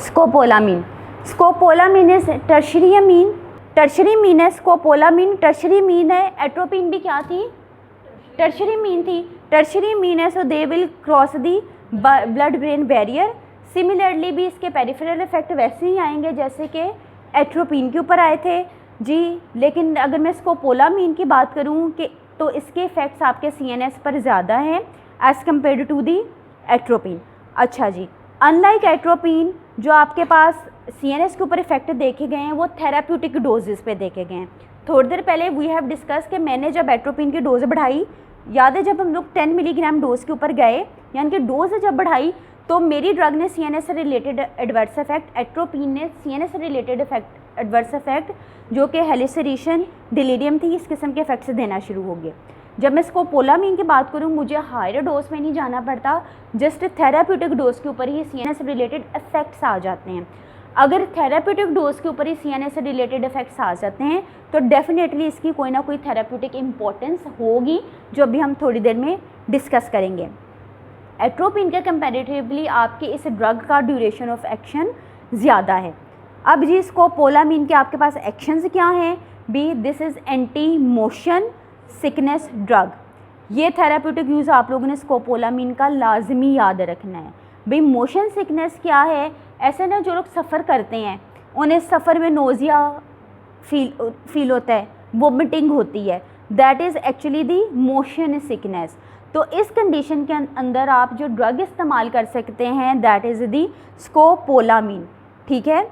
Scopolamine, scopolamine is tertiary amine, tertiary amine है scopolamine, tertiary amine है। Atropine भी क्या थी? टर्शरी मीन थी, टर्शरी मीन है, so they will cross the blood brain barrier. Similarly भी इसके पेरिफेरल इफेक्ट वैसे ही आएंगे जैसे कि एट्रोपिन के ऊपर आए थे जी। लेकिन अगर मैं स्कोपोलामीन की बात करूं कि तो इसके इफ़ेक्ट्स आपके CNS पर ज़्यादा हैं as compare to the atropine. अच्छा जी, अनलाइक एट्रोपिन जो आपके पास CNS के ऊपर इफेक्ट देखे गए हैं वो थेराप्यूटिक डोजेस पे देखे गए हैं। थोड़ी देर पहले वी हैव डिस्कस कि मैंने जब एट्रोपिन की डोज बढ़ाई, याद है जब हम लोग 10 मिलीग्राम डोज के ऊपर गए, यानी कि डोज जब बढ़ाई तो मेरी ड्रग ने CNS से रिलेटेड एडवर्स इफेक्ट, एट्रोपिन ने CNS से रिलेटेड इफेक्ट एडवर्स इफेक्ट जो कि हेलुसिनेशन, डिलीरियम थी, इस किस्म के इफेक्ट्स देना शुरू हो गए। जब मैं स्कोपोलामीन की बात करूं मुझे हायर डोज में नहीं जाना पड़ता, जस्ट थेराप्यूटिक डोज के ऊपर ही CNS से रिलेटेड इफेक्ट्स आ जाते हैं। अगर थेराप्यूटिक डोज के ऊपर ही CNS से रिलेटेड इफेक्ट्स आ जाते हैं तो डेफिनेटली इसकी कोई ना कोई थेराप्यूटिक इम्पोर्टेंस होगी जो अभी हम थोड़ी देर में डिस्कस करेंगे। एट्रोपिन के कंपैरेटिवली आपके इस ड्रग का ड्यूरेशन ऑफ एक्शन ज़्यादा है। अब जी स्कोपोलामीन के आपके पास एक्शंस क्या हैं? B this is anti motion sickness drug. ये थेराप्यूटिक यूज़ आप लोगों ने स्कोपोलामीन का लाजमी याद रखना है। भाई मोशन सिकनेस क्या है? ऐसे ना जो लोग सफ़र करते हैं उन्हें सफ़र में नोज़िया फील होता है, वोमिटिंग होती है, that is actually the motion sickness. तो इस कंडीशन के अंदर आप जो ड्रग इस्तेमाल कर सकते हैं दैट इज़ दी स्कोपोलामीन। ठीक है।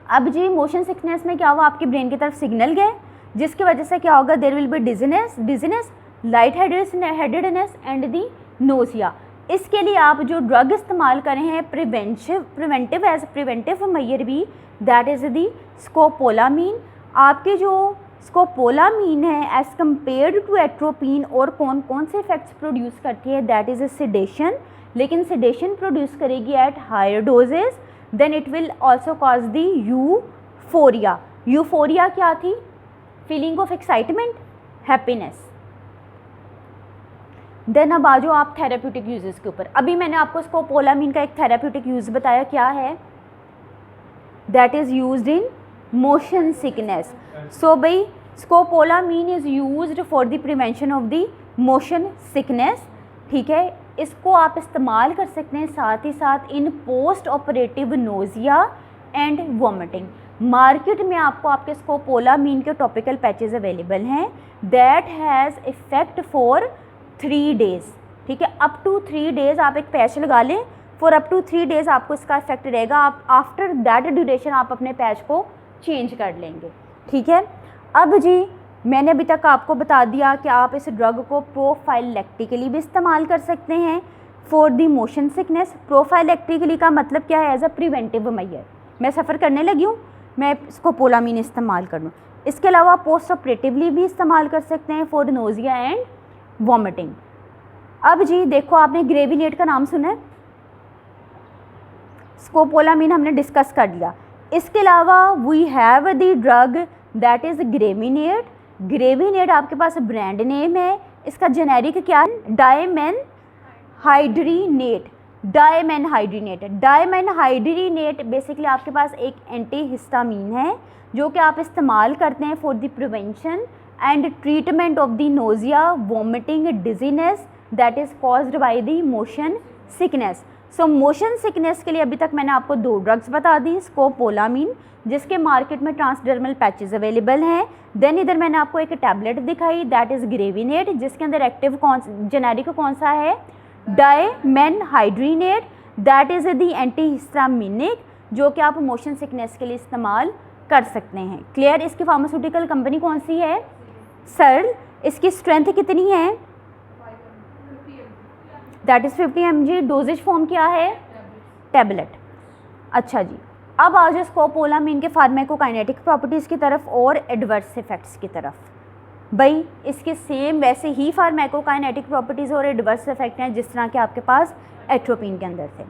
अब जी मोशन सिकनेस में क्या हुआ, आपके ब्रेन की तरफ सिग्नल गए जिसकी वजह से क्या होगा, there will be dizziness, light headedness and the nausea. इसके लिए आप जो ड्रग इस्तेमाल करें हैं प्रिवेंटिव मैयर भी, दैट इज़ दी स्कोपोलामीन। आपके जो स्कोपोलामीन है एज़ कम्पेयर्ड टू एट्रोपिन और कौन कौन से इफेक्ट्स प्रोड्यूस करती है, दैट इज़ सेडेशन, लेकिन सेडेशन प्रोड्यूस करेगी at higher doses. Then it will also cause the euphoria. Euphoria क्या थी? Feeling of excitement, happiness. Then अब आ जाओ आप थेराप्यूटिक यूजेस के ऊपर। अभी मैंने आपको स्कोपोलामीन का एक थेराप्यूटिक यूज़ बताया, क्या है? That is used in motion sickness. So भाई scopolamine is used for the prevention of the motion sickness. ठीक है, इसको आप इस्तेमाल कर सकते हैं साथ ही साथ in post operative nausea and vomiting. Market में आपको आपके स्कोपोलामीन के टॉपिकल पैचेस अवेलेबल हैं that has effect for 3 days. ठीक है, अप टू 3 डेज़ आप एक पैच लगा लें, फॉर अप टू 3 डेज़ आपको इसका इफेक्ट रहेगा। आप आफ्टर दैट ड्यूरेशन आप अपने पैच को चेंज कर लेंगे। ठीक है। अब जी मैंने अभी तक आपको बता दिया कि आप इस ड्रग को प्रोफाइलैक्टिकली भी इस्तेमाल कर सकते हैं for the motion sickness. Prophylactically का मतलब क्या है? As a preventive measure. मैं सफ़र करने लगी हूँ, मैं स्कोपोलामीन इस्तेमाल कर लूँ। इसके अलावा पोस्ट ऑपरेटिवली भी इस्तेमाल कर सकते हैं फॉर नोज़िया एंड वॉमिटिंग। अब जी देखो, आपने ग्रेविनेट का नाम सुना है, स्कोपोलामीन हमने डिस्कस कर लिया। इसके अलावा we have the drug that is gravinate. Gravinate आपके पास ब्रांड नेम है, इसका जेनेरिक क्या है? डायमेनहाइड्रीनेट। डायमेनहाइड्रीनेट बेसिकली आपके पास एक एंटीहिस्टामीन है जो कि आप इस्तेमाल करते हैं for the prevention and treatment of the nausea, vomiting, dizziness that is caused by the motion sickness. So motion sickness के लिए अभी तक मैंने आपको 2 ड्रग्स बता दी, स्कोपोलामीन जिसके मार्केट में ट्रांसडर्मल पैचेस अवेलेबल हैं। देन इधर मैंने आपको एक टैबलेट दिखाई दैट इज़ ग्रेविनेट जिसके अंदर एक्टिव जेनेरिक कौन सा है? डायमेनहाइड्रीनेट दैट इज़ द एंटीहिस्टामिनिक जो कि आप मोशन सिकनेस के लिए इस्तेमाल कर सकते हैं। क्लियर? इसकी फार्मास्यूटिकल कंपनी कौन सी है? सर्ल। इसकी स्ट्रेंथ कितनी है? That is 50 mg। Doses form क्या है? टैबलेट। अच्छा जी, अब आ जाओ स्कोपोलामीन के फार्माकोकाइनेटिक प्रॉपर्टीज़ की तरफ और एडवर्स इफेक्ट्स की तरफ। भाई इसके सेम वैसे ही फार्माकोकाइनेटिक प्रॉपर्टीज़ और एडवर्स इफेक्ट हैं जिस तरह के आपके पास एट्रोपिन के अंदर थे।